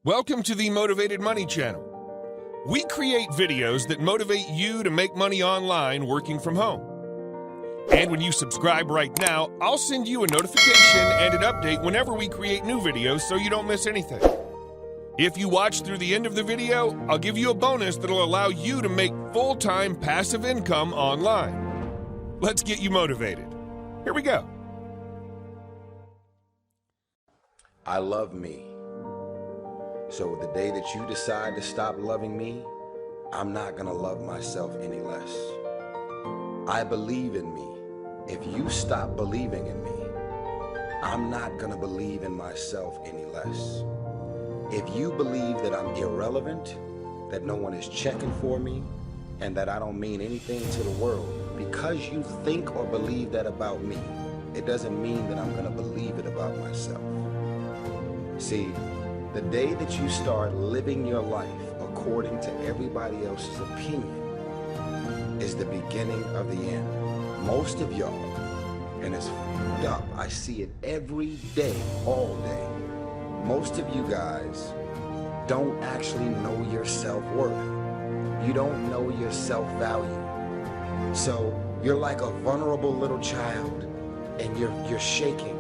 Welcome to the Motivated Money channel. We create videos that motivate you to make money online working from home. And when you subscribe right now, I'll send you a notification and an update whenever we create new videos so you don't miss anything. If you watch through the end of the video, I'll give you a bonus that'll allow you to make full-time passive income online. Let's get you motivated. Here we go. I love me. So the day that you decide to stop loving me, I'm not gonna love myself any less. I believe in me. If you stop believing in me, I'm not gonna believe in myself any less. If you believe that I'm irrelevant, that no one is checking for me, and that I don't mean anything to the world, because you think or believe that about me, it doesn't mean that I'm gonna believe it about myself. See, the day that you start living your life according to everybody else's opinion is the beginning of the end. Most of y'all, and it's f***ed up, I see it every day, all day. Most of you guys don't actually know your self-worth. You don't know your self-value. So you're like a vulnerable little child and you're shaking.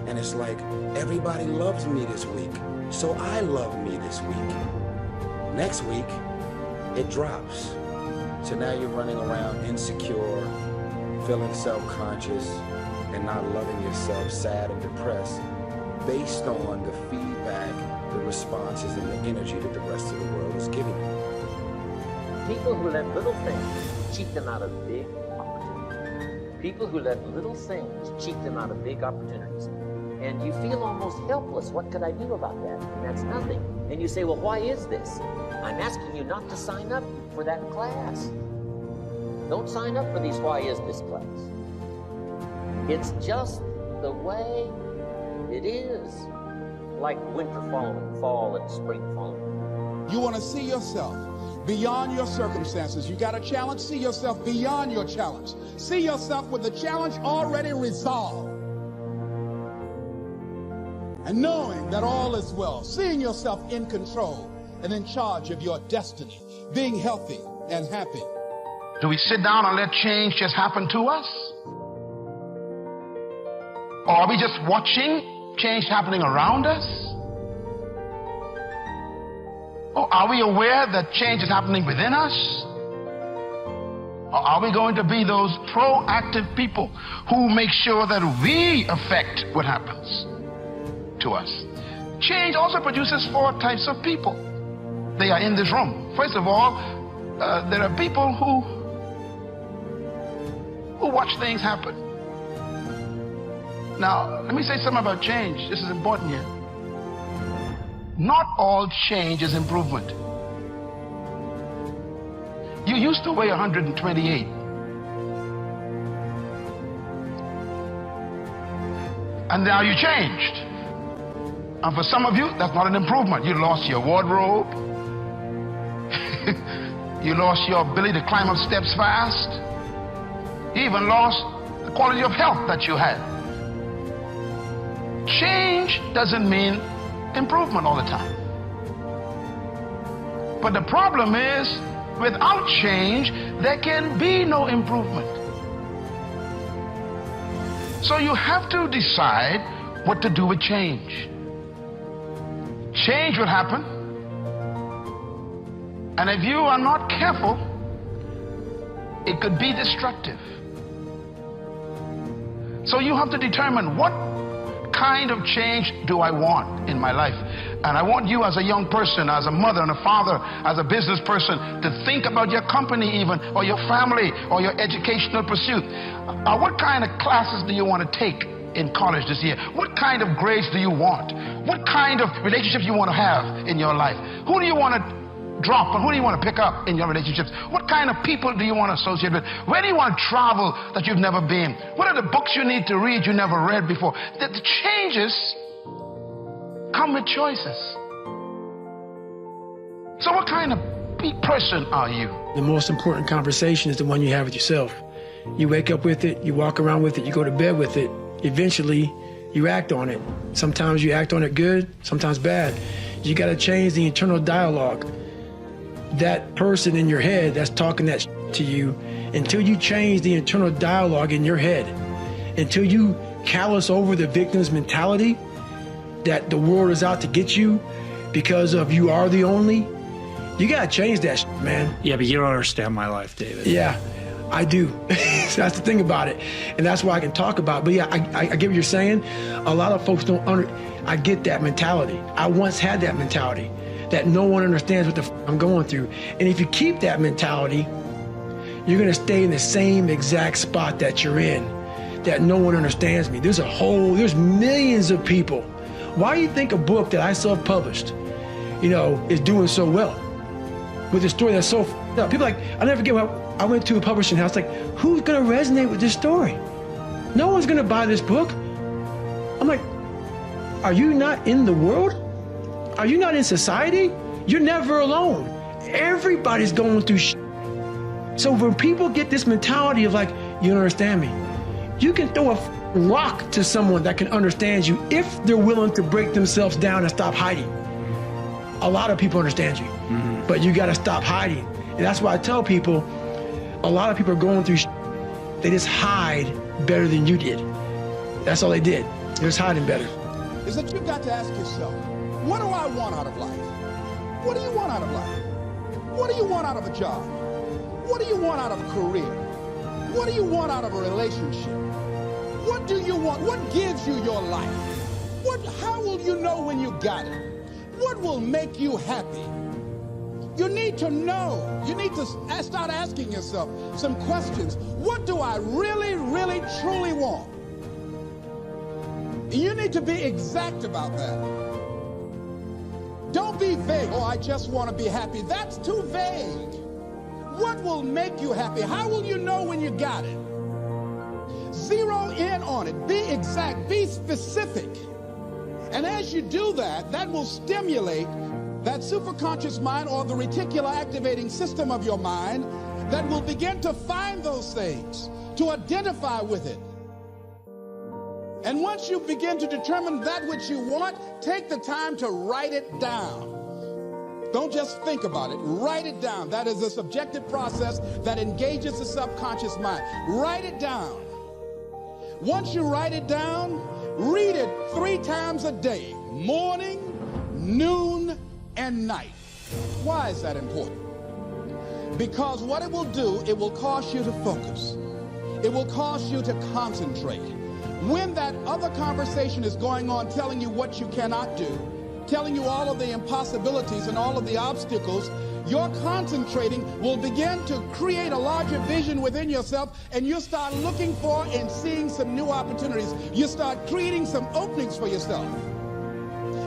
And it's like, everybody loves me this week, so I love me this week. Next week, it drops. So now you're running around insecure, feeling self-conscious, and not loving yourself, sad and depressed, based on the feedback, the responses, and the energy that the rest of the world is giving you. People who let little things cheat them out of big opportunities. People who let little things cheat them out of big opportunities. And you feel almost helpless. What could I do about that? And that's nothing. And you say, well, why is this? I'm asking you not to sign up for that class. Don't sign up for these why is this class. It's just the way it is. Like winter following fall and spring following. You want to see yourself beyond your circumstances. You got a challenge, see yourself beyond your challenge. See yourself with the challenge already resolved. And knowing that all is well, seeing yourself in control and in charge of your destiny, being healthy and happy. Do we sit down and let change just happen to us? Or are we just watching change happening around us? Or are we aware that change is happening within us? Or are we going to be those proactive people who make sure that we affect what happens to us? Change also produces four types of people. They are in this room. First of all, there are people who watch things happen. Now, let me say something about change. This is important here. Not all change is improvement. You used to weigh 128. And now you changed. And for some of you, that's not an improvement. You lost your wardrobe. You lost your ability to climb up steps fast. You even lost the quality of health that you had. Change doesn't mean improvement all the time. But the problem is, without change, there can be no improvement. So you have to decide what to do with change. Change will happen, and if you are not careful, it could be destructive. So you have to determine, what kind of change do I want in my life? And I want you as a young person, as a mother and a father, as a business person, to think about your company even, or your family, or your educational pursuit. What kind of classes do you want to take in college this year? What kind of grades do you want? What kind of relationships you want to have in your life? Who do you want to drop and who do you want to pick up in your relationships? What kind of people do you want to associate with? Where do you want to travel that you've never been? What are the books you need to read you never read before? The changes come with choices. So what kind of person are you? The most important conversation is the one you have with yourself. You wake up with it, you walk around with it, you go to bed with it. Eventually, you act on it. Sometimes you act on it good, sometimes bad. You got to change the internal dialogue. That person in your head that's talking that to you, until you change the internal dialogue in your head, until you callous over the victim's mentality that the world is out to get you because of you are the only, you got to change that man. Yeah, but you don't understand my life, David. Yeah, I do. So that's the thing about it. And that's why I can talk about it. But yeah, I get what you're saying. A lot of folks don't I get that mentality. I once had that mentality that no one understands what the I'm going through. And if you keep that mentality, you're going to stay in the same exact spot that you're in, that no one understands me. There's millions of people. Why do you think a book that I self-published, is doing so well with a story that's so up? People I'll never forget when I went to a publishing house, who's going to resonate with this story? No one's going to buy this book. I'm like, are you not in the world? Are you not in society? You're never alone. Everybody's going through shit. So when people get this mentality of you don't understand me, you can throw a rock to someone that can understand you if they're willing to break themselves down and stop hiding. A lot of people understand you, but you got to stop hiding. And that's why I tell people, a lot of people are going through shit. They just hide better than you did. That's all they did. They're just hiding better. Is that you've got to ask yourself, what do I want out of life? What do you want out of life? What do you want out of a job? What do you want out of a career? What do you want out of a relationship? What do you want? What gives you your life? How will you know when you got it? What will make you happy? You need to know. You need to start asking yourself some questions. What do I really, really, truly want? You need to be exact about that. Don't be vague. Oh, I just want to be happy. That's too vague. What will make you happy? How will you know when you got it? Zero in on it. Be exact. Be specific. And as you do that, that will stimulate that superconscious mind, or the reticular activating system of your mind, that will begin to find those things, to identify with it. And once you begin to determine that which you want, take the time to write it down. Don't just think about it. Write it down. That is a subjective process that engages the subconscious mind. Write it down. Once you write it down, read it 3 times a day, morning, noon, and night. Why is that important? Because what it will do, it will cause you to focus. It will cause you to concentrate. When that other conversation is going on telling you what you cannot do, telling you all of the impossibilities and all of the obstacles, your concentrating will begin to create a larger vision within yourself, and you'll start looking for and seeing some new opportunities. You start creating some openings for yourself.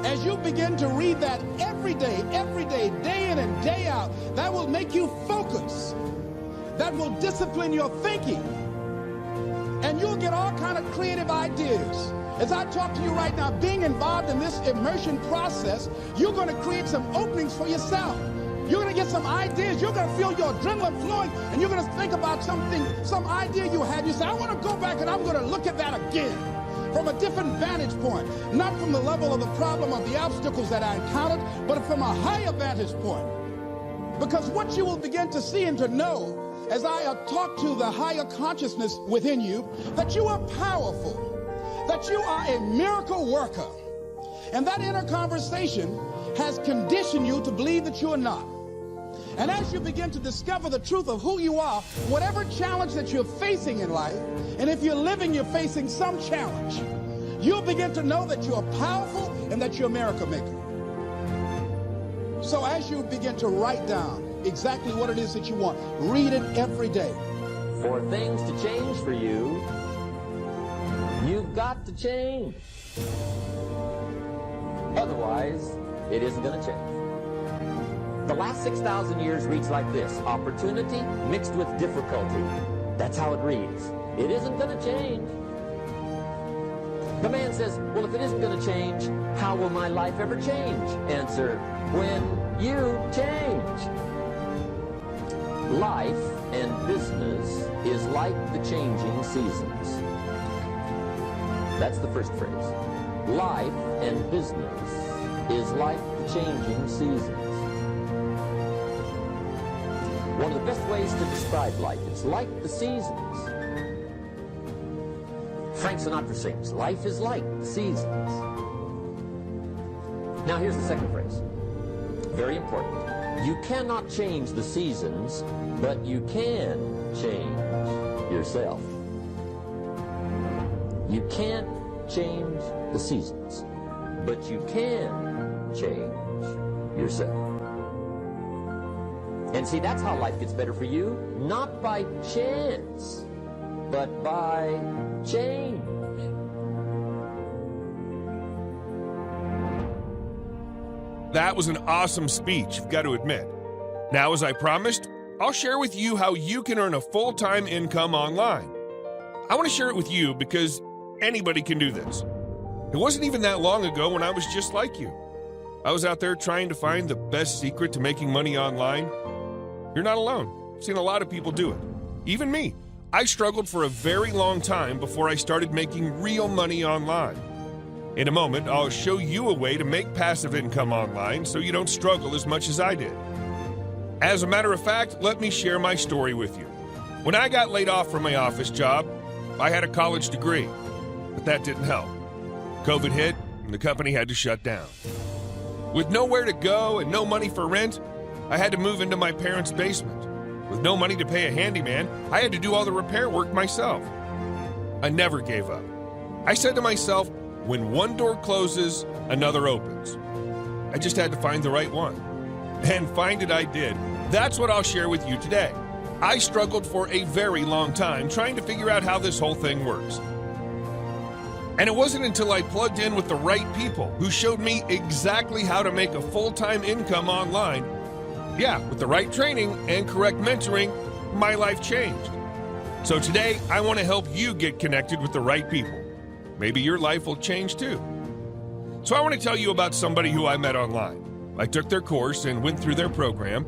As you begin to read that every day, day in and day out, that will make you focus. That will discipline your thinking. And you'll get all kind of creative ideas. As I talk to you right now, being involved in this immersion process, you're going to create some openings for yourself. You're going to get some ideas. You're going to feel your adrenaline flowing, and you're going to think about something, some idea you had. You say, I want to go back and I'm going to look at that again from a different vantage point, not from the level of the problem of the obstacles that I encountered, but from a higher vantage point. Because what you will begin to see and to know as I talk to the higher consciousness within you, that you are powerful, that you are a miracle worker. And that inner conversation has conditioned you to believe that you are not. And as you begin to discover the truth of who you are, whatever challenge that you're facing in life, and if you're living, you're facing some challenge, you'll begin to know that you're powerful and that you're a miracle maker. So as you begin to write down exactly what it is that you want, read it every day. For things to change for you, you've got to change. Otherwise, it isn't going to change. The last 6,000 years reads like this: opportunity mixed with difficulty. That's how it reads. It isn't going to change. The man says, well, if it isn't going to change, how will my life ever change? Answer, when you change. Life and business is like the changing seasons. That's the first phrase. Life and business is like the changing seasons. One of the best ways to describe life, it's like the seasons. Frank Sinatra sings, life is like the seasons. Now here's the second phrase, very important. You cannot change the seasons, but you can change yourself. You can't change the seasons, but you can change yourself. And see, that's how life gets better for you, not by chance, but by change. That was an awesome speech, I've got to admit. Now, as I promised, I'll share with you how you can earn a full-time income online. I want to share it with you because anybody can do this. It wasn't even that long ago when I was just like you. I was out there trying to find the best secret to making money online. You're not alone. I've seen a lot of people do it. Even me. I struggled for a very long time before I started making real money online. In a moment, I'll show you a way to make passive income online so you don't struggle as much as I did. As a matter of fact, let me share my story with you. When I got laid off from my office job, I had a college degree, but that didn't help. COVID hit, and the company had to shut down. With nowhere to go and no money for rent, I had to move into my parents' basement. With no money to pay a handyman, I had to do all the repair work myself. I never gave up. I said to myself, when one door closes, another opens. I just had to find the right one. And find it I did. That's what I'll share with you today. I struggled for a very long time trying to figure out how this whole thing works. And it wasn't until I plugged in with the right people who showed me exactly how to make a full-time income online. Yeah, with the right training and correct mentoring, my life changed. So today, I want to help you get connected with the right people. Maybe your life will change too. So I want to tell you about somebody who I met online. I took their course and went through their program.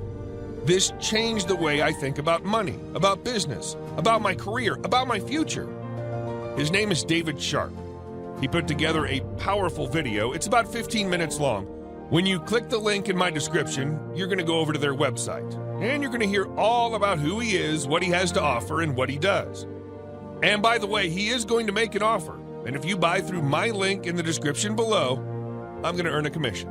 This changed the way I think about money, about business, about my career, about my future. His name is David Sharp. He put together a powerful video. It's about 15 minutes long. When you click the link in my description, you're going to go over to their website, and you're going to hear all about who he is, what he has to offer, and what he does. And by the way, he is going to make an offer, and if you buy through my link in the description below, I'm going to earn a commission.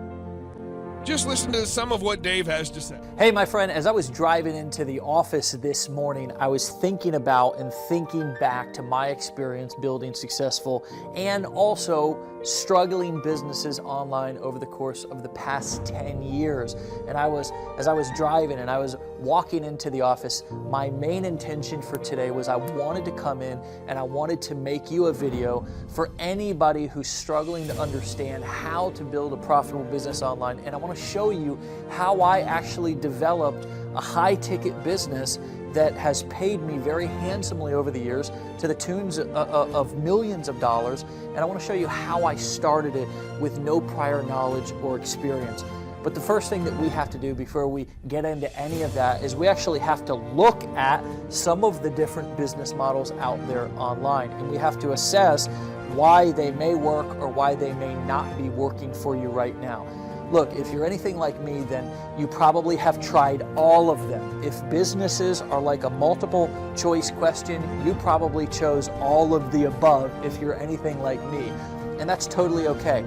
Just listen to some of what Dave has to say. Hey, my friend, as I was driving into the office this morning, I was thinking about and thinking back to my experience building successful and also struggling businesses online over the course of the past 10 years. And as I was driving and I was walking into the office, my main intention for today was I wanted to come in and I wanted to make you a video for anybody who's struggling to understand how to build a profitable business online. And I want to show you how I actually developed a high-ticket business that has paid me very handsomely over the years to the tunes of millions of dollars. And I want to show you how I started it with no prior knowledge or experience. But the first thing that we have to do before we get into any of that is we actually have to look at some of the different business models out there online. And we have to assess why they may work or why they may not be working for you right now. Look, if you're anything like me, then you probably have tried all of them. If businesses are like a multiple choice question, you probably chose all of the above if you're anything like me. And that's totally okay.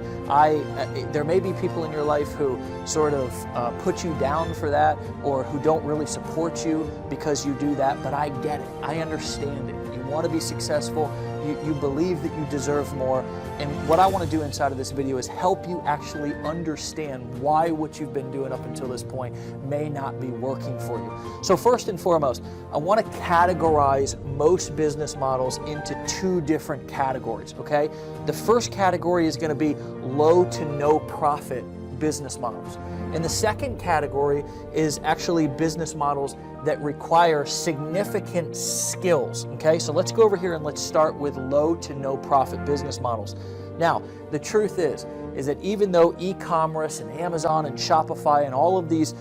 There may be people in your life who sort of put you down for that or who don't really support you because you do that, but I get it. I understand it. You want to be successful. You believe that you deserve more. And what I want to do inside of this video is help you actually understand why what you've been doing up until this point may not be working for you. So first and foremost, I want to categorize most business models into two different categories, okay? The first category is going to be low to no profit business models. And the second category is actually business models that require significant skills, okay? So let's go over here and let's start with low to no profit business models. Now, the truth is that even though e-commerce and Amazon and Shopify and all of these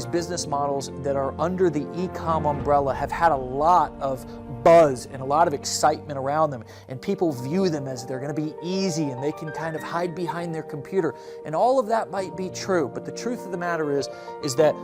business models that are under the e-com umbrella have had a lot of buzz and a lot of excitement around them, and people view them as they're going to be easy and they can kind of hide behind their computer. And all of that might be true, but the truth of the matter is that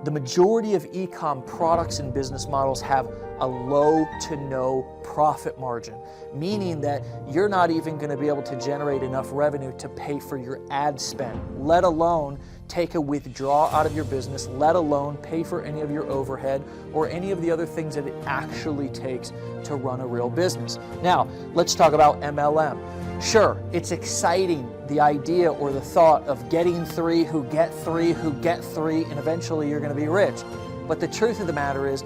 the majority of e-com products and business models have a low to no profit margin, meaning that you're not even going to be able to generate enough revenue to pay for your ad spend, let alone take a withdrawal out of your business, let alone pay for any of your overhead or any of the other things that it actually takes to run a real business. Now, let's talk about MLM. Sure, it's exciting, the idea or the thought of getting three who get three who get three, and eventually you're going to be rich. But the truth of the matter is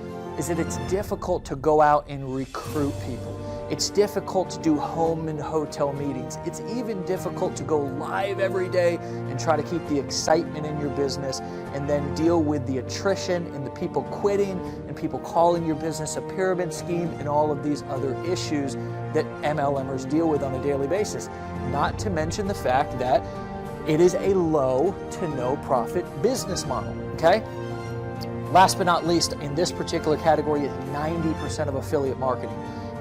that it's difficult to go out and recruit people. It's difficult to do home and hotel meetings. It's even difficult to go live every day and try to keep the excitement in your business and then deal with the attrition and the people quitting and people calling your business a pyramid scheme and all of these other issues that MLMers deal with on a daily basis. Not to mention the fact that it is a low to no profit business model, okay? Last but not least, in this particular category is 90% of affiliate marketing.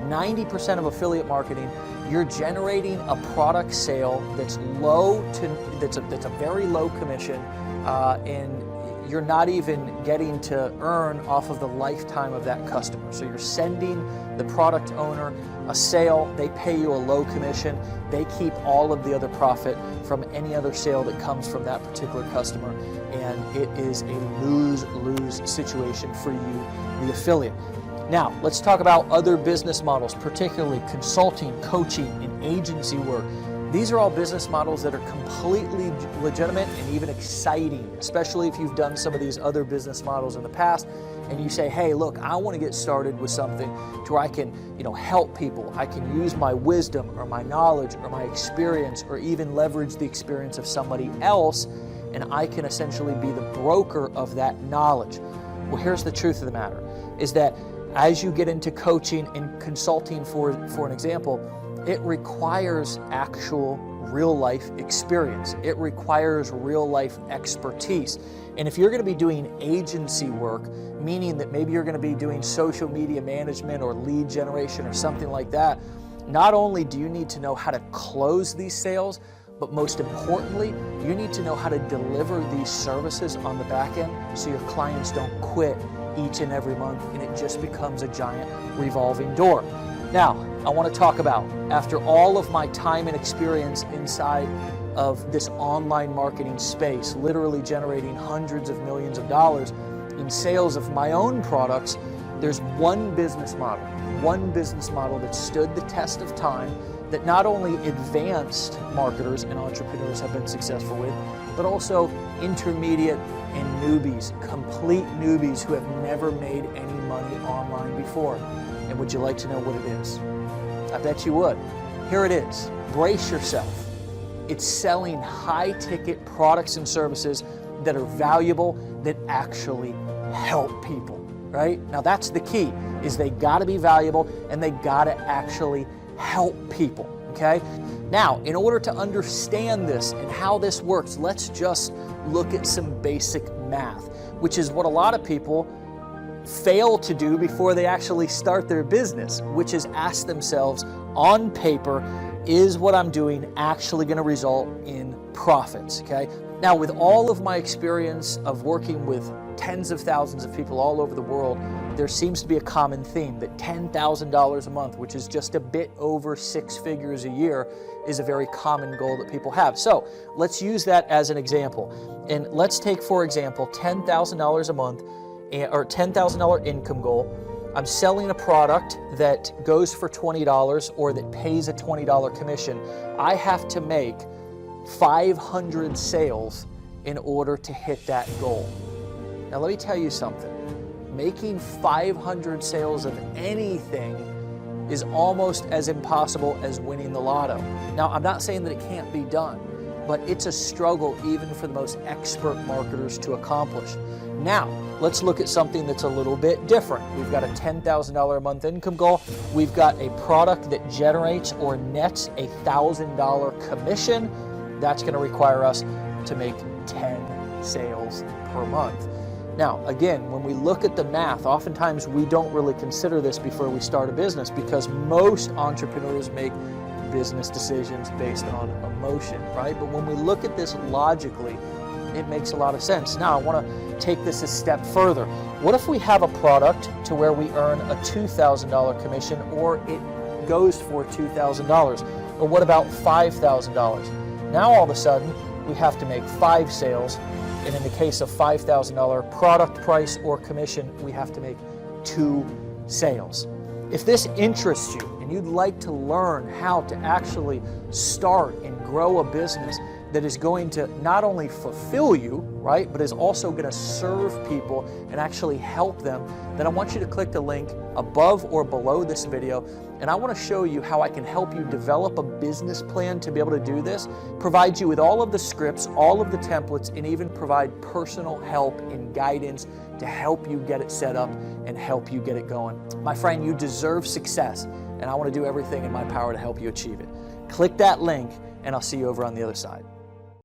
90% of affiliate marketing, you're generating a product sale that's a very low commission, and you're not even getting to earn off of the lifetime of that customer. So you're sending the product owner a sale, they pay you a low commission, they keep all of the other profit from any other sale that comes from that particular customer, and it is a lose-lose situation for you, the affiliate. Now, let's talk about other business models, particularly consulting, coaching, and agency work. These are all business models that are completely legitimate and even exciting, especially if you've done some of these other business models in the past and you say, hey, look, I want to get started with something to where I can, help people. I can use my wisdom or my knowledge or my experience or even leverage the experience of somebody else, and I can essentially be the broker of that knowledge. Well, here's the truth of the matter, is that as you get into coaching and consulting, for an example, it requires actual real-life experience. It requires real-life expertise. And if you're going to be doing agency work, meaning that maybe you're going to be doing social media management or lead generation or something like that, not only do you need to know how to close these sales, but most importantly, you need to know how to deliver these services on the back end so your clients don't quit each and every month and it just becomes a giant revolving door. Now, I want to talk about, after all of my time and experience inside of this online marketing space, literally generating hundreds of millions of dollars in sales of my own products, there's one business model that stood the test of time, that not only advanced marketers and entrepreneurs have been successful with, but also intermediate and newbies, complete newbies who have never made any money online before. And would you like to know what it is? I bet you would. Here it is. Brace yourself. It's selling high-ticket products and services that are valuable, that actually help people, right? Now that's the key, is they gotta be valuable and they gotta actually help people, okay? Now, in order to understand this and how this works, let's just look at some basic math, which is what a lot of people fail to do before they actually start their business, which is ask themselves, on paper, is what I'm doing actually going to result in profits, okay? Now, with all of my experience of working with tens of thousands of people all over the world, there seems to be a common theme that $10,000 a month, which is just a bit over 6 figures a year, is a very common goal that people have. So let's use that as an example. And let's take, for example, $10,000 a month, or $10,000 income goal. I'm selling a product that goes for $20 or that pays a $20 commission. I have to make 500 sales in order to hit that goal. Now let me tell you something. Making 500 sales of anything is almost as impossible as winning the lotto. Now, I'm not saying that it can't be done, but it's a struggle even for the most expert marketers to accomplish. Now, let's look at something that's a little bit different. We've got a $10,000 a month income goal. We've got a product that generates or nets a $1,000 commission. That's going to require us to make 10 sales per month. Now, again, when we look at the math, oftentimes we don't really consider this before we start a business because most entrepreneurs make business decisions based on emotion, right? But when we look at this logically, it makes a lot of sense. Now, I want to take this a step further. What if we have a product to where we earn a $2,000 commission, or it goes for $2,000? Or what about $5,000? Now, all of a sudden, we have to make 5 sales. And in the case of $5,000 product price or commission, we have to make 2 sales. If this interests you and you'd like to learn how to actually start and grow a business that is going to not only fulfill you, right, but is also going to serve people and actually help them, then I want you to click the link above or below this video, and I want to show you how I can help you develop a business plan to be able to do this, provide you with all of the scripts, all of the templates, and even provide personal help and guidance to help you get it set up and help you get it going. My friend, you deserve success, and I want to do everything in my power to help you achieve it. Click that link, and I'll see you over on the other side.